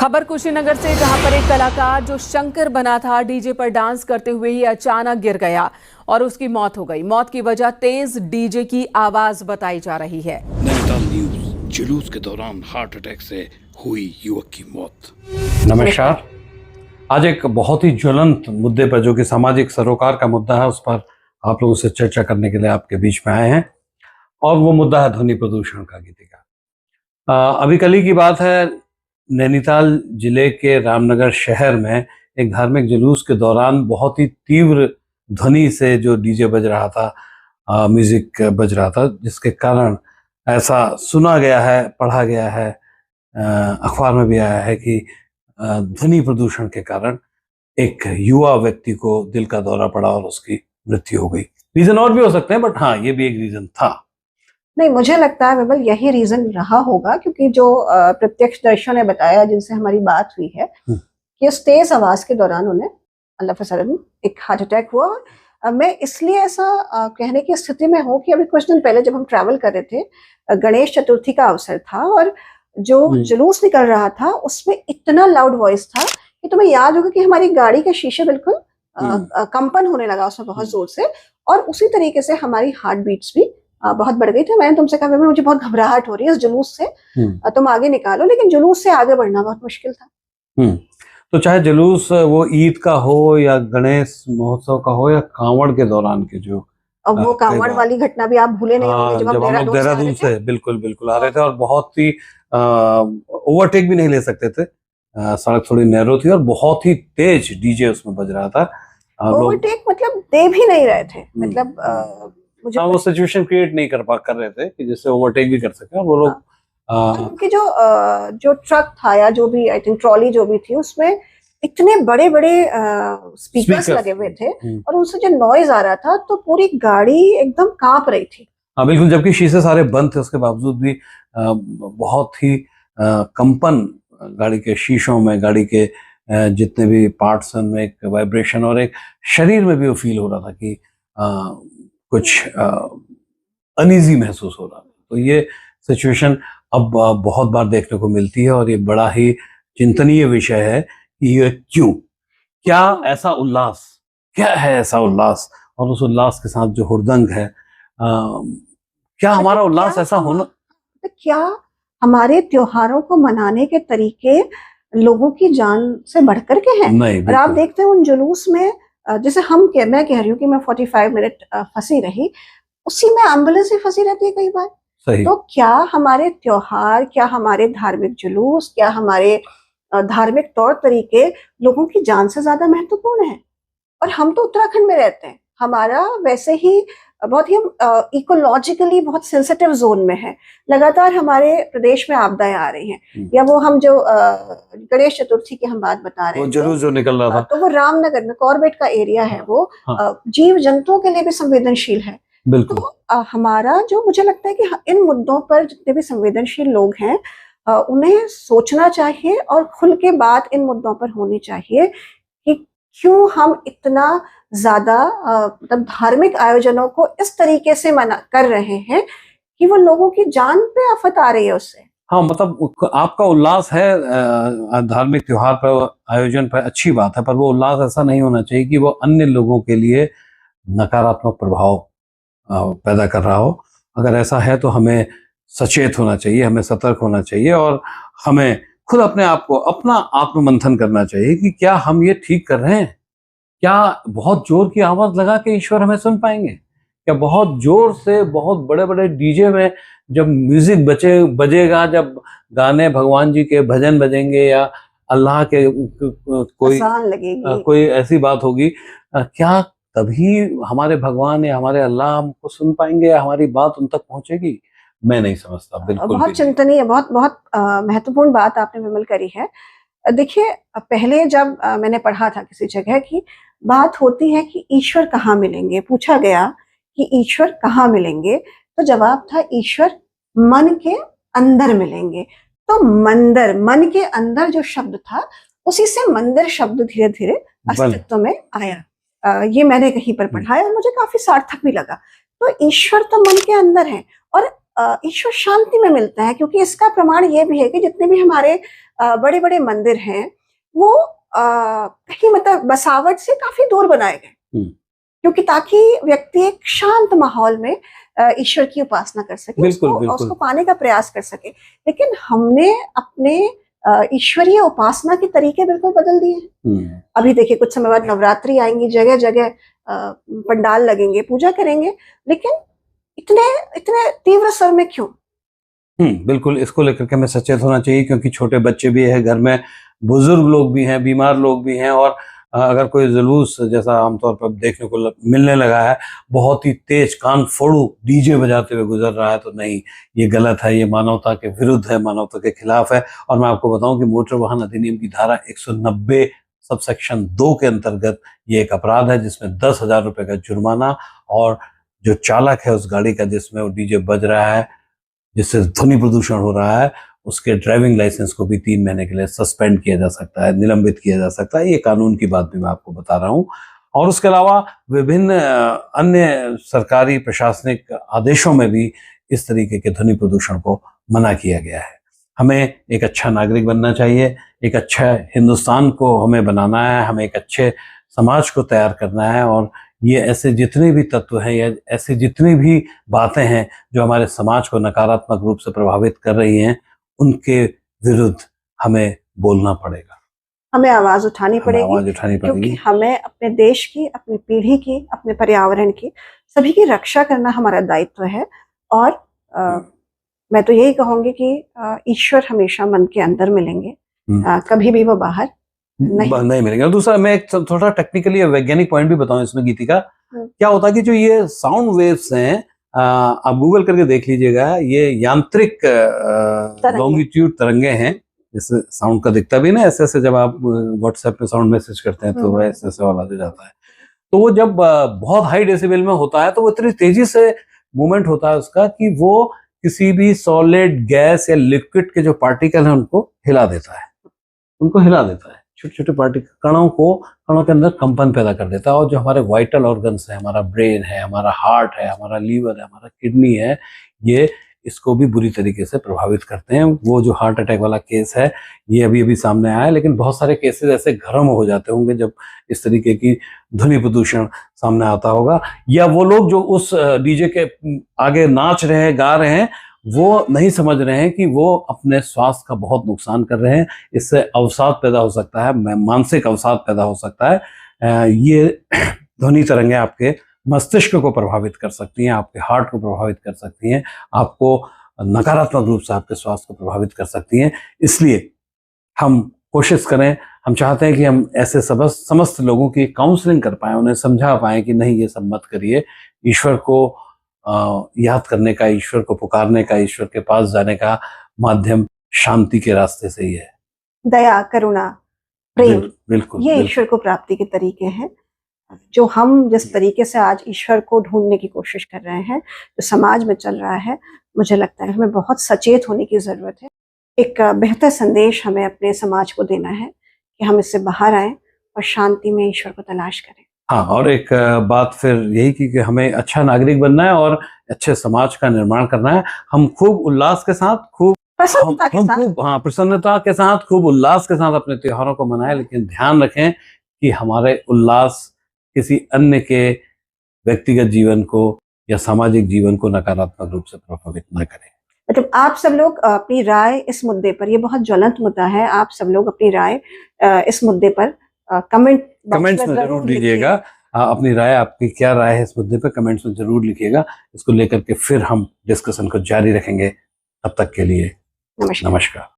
खबर कुशीनगर से, जहां पर एक कलाकार जो शंकर बना था डीजे पर डांस करते हुए ही अचानक गिर गया और उसकी मौत हो गई। मौत की वजह तेज डीजे की आवाज बताई जा रही है। नैनीताल न्यूज, जुलूस के दौरान हार्ट अटैक से हुई युवक की मौत। नमस्कार। आज एक बहुत ही ज्वलंत मुद्दे पर, जो कि सामाजिक सरोकार का मुद्दा है, उस पर आप लोगों से चर्चा करने के लिए आपके बीच में आए हैं। और वो मुद्दा है ध्वनि प्रदूषण का, गीतिका। अभी कल ही की बात है, नैनीताल जिले के रामनगर शहर में एक धार्मिक जुलूस के दौरान बहुत ही तीव्र ध्वनि से जो डीजे बज रहा था, म्यूजिक बज रहा था, जिसके कारण ऐसा सुना गया है, पढ़ा गया है, अखबार में भी आया है कि ध्वनि प्रदूषण के कारण एक युवा व्यक्ति को दिल का दौरा पड़ा और उसकी मृत्यु हो गई। रीजन और भी हो सकते हैं, बट हाँ, ये भी एक रीजन था। नहीं, मुझे लगता है विमल यही रीजन रहा होगा, क्योंकि जो प्रत्यक्षदर्शियों ने बताया, जिनसे हमारी बात हुई है, कि उस तेज आवाज के दौरान उन्हें अल्लाह फसलन एक हार्ट अटैक हुआ। मैं इसलिए ऐसा कहने की स्थिति में हूँ कि अभी कुछ दिन पहले जब हम ट्रैवल कर रहे थे, गणेश चतुर्थी का अवसर था और जो जुलूस निकल रहा था उसमें इतना लाउड वॉइस था कि तुम्हें याद होगा कि हमारी गाड़ी के शीशे बिल्कुल कंपन होने लगा उसमें बहुत जोर से, और उसी तरीके से हमारी हार्ट बीट्स भी बहुत बढ़ गई थी। मैंने तुमसे कहा मुझे बहुत घबराहट हो रही है इस जुलूस से, तुम आगे निकालो, लेकिन जुलूस से आगे बढ़ना बहुत मुश्किल था। तो चाहे जुलूस वो ईद का हो या गणेश महोत्सव का हो या कांवड़ के दौरान के जो, अब वो कांवड़ वाली घटना भी आप भूले नहीं होंगे, जब हम लोग देहरादून से बिल्कुल आ रहे थे और बहुत ही ओवरटेक भी नहीं ले सकते थे। सड़क थोड़ी नैरो थी और बहुत ही तेज डीजे उसमें बज रहा था। ओवरटेक मतलब दे भी नहीं रहे थे, मतलब मुझे वो सिचुएशन क्रिएट नहीं कर रहे थे कि जिससे ओवरटेक भी कर सके। और वो लोग क्योंकि जो ट्रक था या जो भी, आई थिंक ट्रॉली जो भी थी, उसमें इतने बड़े बड़े स्पीकर्स लगे हुए थे और उनसे जो नॉइज आ रहा था तो पूरी गाड़ी एकदम कांप रही थी। हाँ बिल्कुल, जबकि शीशे सारे बंद थे, उसके बावजूद भी बहुत ही कंपन गाड़ी के शीशों में, गाड़ी के जितने भी पार्ट्स में एक वाइब्रेशन और एक शरीर में भी वो फील हो रहा था कि कुछ अनईजी महसूस हो रहा था। तो ये सिचुएशन अब बहुत बार देखने को मिलती है और ये बड़ा ही चिंतनीय विषय है कि ये क्या ऐसा उल्लास, क्या है ऐसा उल्लास, और उस उल्लास के साथ जो हुड़दंग है, क्या हमारा उल्लास ऐसा होना, क्या हमारे त्योहारों को मनाने के तरीके लोगों की जान से बढ़कर के हैं? नहीं, और आप देखते हैं उन जुलूस में, जैसे मैं कह रही हूँ कि मैं 45 मिनट फंसी रही, उसी में एम्बुलेंस ही फंसी रहती है कई बार। सही। तो क्या हमारे त्योहार, क्या हमारे धार्मिक जुलूस, क्या हमारे धार्मिक तौर तरीके लोगों की जान से ज्यादा महत्वपूर्ण है? और हम तो उत्तराखंड में रहते हैं, हमारा वैसे ही बहुत ही हम इकोलॉजिकली बहुत सेंसिटिव जोन में है। लगातार हमारे प्रदेश में आपदाएं आ रही हैं, या वो हम जो गणेश चतुर्थी की हम बात बता रहे हैं, जरूर जो निकल रहा था, तो वो रामनगर में कॉर्बेट का एरिया है, वो जीव जंतुओं के लिए भी संवेदनशील है। बिल्कुल। तो हमारा जो, मुझे लगता है कि इन मुद्दों पर जितने भी संवेदनशील लोग हैं, उन्हें सोचना चाहिए और खुल के बात इन मुद्दों पर होनी चाहिए कि क्यों हम इतना ज्यादा मतलब धार्मिक आयोजनों को इस तरीके से मना कर रहे हैं कि वो लोगों की जान पे आफत आ रही है उससे। हाँ, मतलब आपका उल्लास है धार्मिक त्योहार पर, आयोजन पर, अच्छी बात है, पर वो उल्लास ऐसा नहीं होना चाहिए कि वो अन्य लोगों के लिए नकारात्मक प्रभाव पैदा कर रहा हो। अगर ऐसा है तो हमें सचेत होना चाहिए, हमें सतर्क होना चाहिए और हमें खुद अपने आप को, अपना आत्ममंथन करना चाहिए कि क्या हम ये ठीक कर रहे हैं? क्या बहुत जोर की आवाज लगा के ईश्वर हमें सुन पाएंगे? क्या बहुत जोर से, बहुत बड़े बड़े डीजे में जब म्यूजिक बजेगा, जब गाने भगवान जी के भजन बजेंगे या अल्लाह के कोई ऐसी बात होगी, क्या तभी हमारे भगवान या हमारे अल्लाह हमको सुन पाएंगे या हमारी बात उन तक पहुंचेगी? मैं नहीं समझता। बिल्कुल बहुत चिंतनीय, बहुत बहुत महत्वपूर्ण बात आपने विमल करी है। देखिए, पहले जब मैंने पढ़ा था किसी जगह की बात होती है कि ईश्वर कहाँ मिलेंगे, पूछा गया कि ईश्वर कहाँ मिलेंगे, तो जवाब था ईश्वर मन के अंदर मिलेंगे। तो मंदिर, मन के अंदर जो शब्द था, उसी से मंदिर शब्द धीरे धीरे अस्तित्व में आया। ये मैंने कहीं पर पढ़ा है और मुझे काफी सार्थक भी लगा। तो ईश्वर तो मन के अंदर है और ईश्वर शांति में मिलता है, क्योंकि इसका प्रमाण ये भी है कि जितने भी हमारे बड़े बड़े मंदिर हैं वो कहीं मतलब बसावट से काफी दूर बनाए गए, क्योंकि ताकि व्यक्ति एक शांत माहौल में ईश्वर की उपासना कर सके, बिल्कुल, उसको बिल्कुल। उसको पाने का प्रयास कर सके। लेकिन हमने अपने ईश्वरीय उपासना के तरीके बिल्कुल बदल दिए हैं। अभी देखिए कुछ समय बाद नवरात्रि आएंगी, जगह जगह पंडाल लगेंगे, पूजा करेंगे, लेकिन इतने इतने तीव्र स्वर में क्यों? बिल्कुल, इसको लेकर के हमें सचेत होना चाहिए, क्योंकि छोटे बच्चे भी है घर में, बुजुर्ग लोग भी हैं, बीमार लोग भी हैं, और अगर कोई जुलूस जैसा आमतौर पर देखने को मिलने लगा है, बहुत ही तेज कान फोड़ू डीजे बजाते हुए गुजर रहा है, तो नहीं, ये गलत है, ये मानवता के विरुद्ध है, मानवता के खिलाफ है। और मैं आपको बताऊं कि मोटर वाहन अधिनियम की धारा 190 सबसेक्शन 2 के अंतर्गत ये एक अपराध है, जिसमें 10,000 रुपए का जुर्माना, और जो चालक है उस गाड़ी का जिसमें वो डीजे बज रहा है, जिससे ध्वनि प्रदूषण हो रहा है, उसके ड्राइविंग लाइसेंस को भी 3 महीने के लिए सस्पेंड किया जा सकता है, निलंबित किया जा सकता है। ये कानून की बात भी मैं आपको बता रहा हूं। और उसके अलावा विभिन्न अन्य सरकारी प्रशासनिक आदेशों में भी इस तरीके के ध्वनि प्रदूषण को मना किया गया है। हमें एक अच्छा नागरिक बनना चाहिए, एक अच्छा हिंदुस्तान को हमें बनाना है, हमें एक अच्छे समाज को तैयार करना है, और ये ऐसे जितने भी तत्व हैं या ऐसे जितनी भी बातें हैं जो हमारे समाज को नकारात्मक रूप से प्रभावित कर रही हैं, उनके विरुद्ध हमें बोलना पड़ेगा, हमें आवाज उठानी हमें पड़ेगी, आवाज उठानी क्योंकि पड़ेगी। हमें अपने देश की, अपनी पीढ़ी की, अपने पर्यावरण की, सभी की रक्षा करना हमारा दायित्व है। और मैं तो यही कहूंगी कि ईश्वर हमेशा मन के अंदर मिलेंगे, कभी भी वो बाहर नहीं मिलेंगे। और दूसरा, मैं एक थोड़ा टेक्निकली वैज्ञानिक पॉइंट भी बताऊं इसमें गीतिका, क्या होता है कि जो ये साउंड वेव्स हैं, आप गूगल करके देख लीजिएगा, ये यांत्रिक लॉन्गिट्यूड तरंगे हैं, जैसे साउंड का दिखता भी ना ऐसे ऐसे, जब आप व्हाट्सएप पे साउंड मैसेज करते हैं तो ऐसे ऐसे आवाज आ जाता है, तो वो जब बहुत हाई डेसिबल में होता है तो वो इतनी तेजी से मूवमेंट होता है उसका कि वो किसी भी सॉलिड, गैस या लिक्विड के जो पार्टिकल हैं उनको हिला देता है, छोटे छोटे कणों के अंदर कंपन पैदा कर देता है। और जो हमारे वाइटल ऑर्गन्स है, हमारा ब्रेन है, हमारा हार्ट है, हमारा लीवर है, हमारा किडनी है, ये इसको भी बुरी तरीके से प्रभावित करते हैं। वो जो हार्ट अटैक वाला केस है ये अभी अभी सामने आया है, लेकिन बहुत सारे केसेस ऐसे घरों में हो जाते होंगे जब इस तरीके की ध्वनि प्रदूषण सामने आता होगा, या वो लोग जो उस डीजे के आगे नाच रहे हैं, गा रहे हैं, वो नहीं समझ रहे हैं कि वो अपने स्वास्थ्य का बहुत नुकसान कर रहे हैं। इससे अवसाद पैदा हो सकता है, मानसिक अवसाद पैदा हो सकता है। ये ध्वनि तरंगें आपके मस्तिष्क को प्रभावित कर सकती हैं, आपके हार्ट को प्रभावित कर सकती हैं, आपको नकारात्मक रूप से आपके स्वास्थ्य को प्रभावित कर सकती हैं। इसलिए हम कोशिश करें, हम चाहते हैं कि हम ऐसे समस्त लोगों की काउंसलिंग कर पाएं, उन्हें समझा पाएं कि नहीं, ये सब मत करिए। ईश्वर को याद करने का, ईश्वर को पुकारने का, ईश्वर के पास जाने का माध्यम शांति के रास्ते से ही है। दया, करुणा, प्रेम, बिल्कुल, ये ईश्वर को प्राप्ति के तरीके हैं। जो हम जिस तरीके से आज ईश्वर को ढूंढने की कोशिश कर रहे हैं, जो समाज में चल रहा है, मुझे लगता है हमें बहुत सचेत होने की जरूरत है। एक बेहतर संदेश हमें अपने समाज को देना है कि हम इससे बाहर आए और शांति में ईश्वर को तलाश करें। हाँ, और एक बात फिर यही कि हमें अच्छा नागरिक बनना है और अच्छे समाज का निर्माण करना है। हम खूब उल्लास के साथ, प्रसन्नता के साथ, प्रसन्नता के साथ, खूब उल्लास के साथ अपने त्योहारों को मनाएं, लेकिन ध्यान रखें कि हमारे उल्लास किसी अन्य के व्यक्तिगत जीवन को या सामाजिक जीवन को नकारात्मक रूप से प्रभावित न करें। मतलब आप सब लोग अपनी राय इस मुद्दे पर, ये बहुत ज्वलंत मुद्दा है, आप सब लोग अपनी राय इस मुद्दे पर कमेंट्स में जरूर दीजिएगा। अपनी राय, आपकी क्या राय है इस मुद्दे पर, कमेंट्स में जरूर लिखिएगा। इसको लेकर के फिर हम डिस्कशन को जारी रखेंगे। तब तक के लिए नमस्कार।